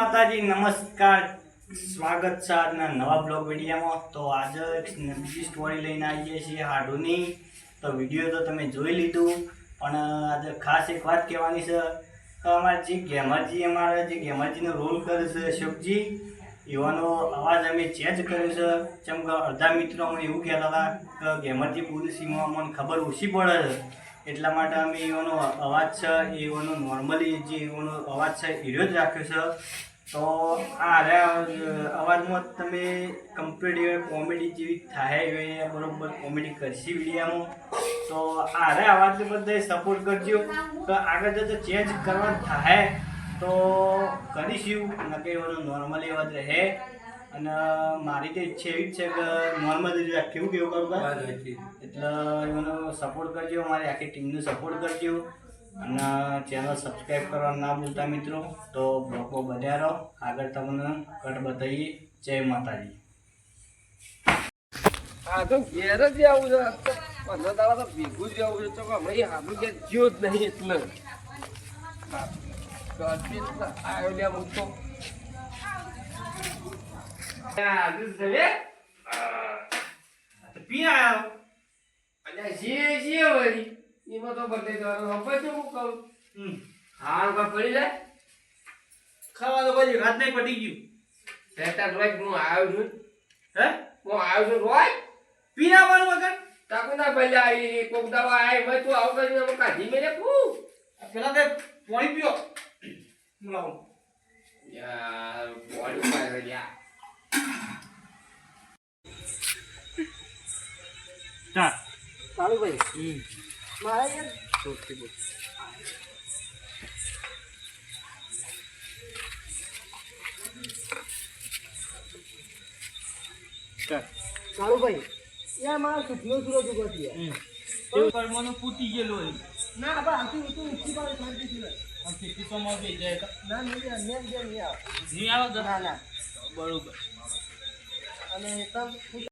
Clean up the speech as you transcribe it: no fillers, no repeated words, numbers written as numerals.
માતાજી નમસ્કાર, સ્વાગત છે આજના નવા બ્લોગ વિડીયોમાં। તો આજે એક બીજી સ્ટોરી લઈને આવીએ છીએ હાડુની। તો વિડીયો તો તમે જોઈ લીધું, પણ આજે ખાસ એક વાત કહેવાની છે। તો અમારા જે ગેમરજીનો રોલ કરે છે અશોકજી, એવાનો અવાજ અમે ચેન્જ કર્યો છે। જેમ કે અડધા મિત્રો અમને એવું કહેતા હતા કે ગેમરજી પોલિસીમાં અમને ખબર ઓછી પડે છે, એટલા માટે અમે એવાનો અવાજ છે એવાનો નોર્મલી જે એવાનો અવાજ છે એ જ રાખ્યો છે। તો આ અવાજમાં તમે કમ્પ્લીટ કોમેડી જેવી થાય એવી બરોબર કોમેડી કરશી વિડીયોમાં। તો આ અવાજને બધે સપોર્ટ કરજો। તો આગળ જતો ચેન્જ કરવાનું થાય તો કરીશું, નકે એવાનો નોર્મલી અવાજ રહે। અને મારી તો ઈચ્છા એવી જ છે કે નોર્મલ જ રાખ્યું, કેવું કરું એટલે એનો સપોર્ટ કરજો, મારી આખી ટીમને સપોર્ટ કરજો અને ચેનલ સબસ્ક્રાઈબ કરવા ના ભૂલતા મિત્રો। તો બ્લોગમાં બન્યા રહો, આગળ તમને કટ બતાવીએ। જય માતાજી। હા તો ઘેર જ આવું છે, 15 દાડા તો ભેગું જ આવું છે, તો હમણાં હાલું કે જ્યો જ નહીં એટલે આવ્યો લે હું તો પી આવ્યો અને જે વળી એમાં તો બદલે જવાનું હંપે તો હું કહું હા પડી જાય ખાવા તો કોઈ રાત નહીં પડી ગયું। રહેતા રોજ હું આવ્યો છું, હે હું આવ્યો છું રોજ પી આવવાનું વગર તાકુ ના પહેલા આવી કોક દવા આવી મેં તું આવું કરીને અમે કાઢી મેલે પેલા તે પાણી પીઓ લાવો યાર બોડી પાય યાર ચાલ ચાલુ ભાઈ મારે યાર સોચતી બોલ ચાલુ ભાઈ યાર મારા સુખનો સુરત ઉભો થયો એવું કર્મોનું પૂતી ગયેલું હોય ના બા આથી ઊંચું ઊંચી પાડે શાંતિ થી આ ખેતી તો માં ગઈ જાય ના નહીં નહીં આવે નહીં આવે ના ના બરોબર અને તમ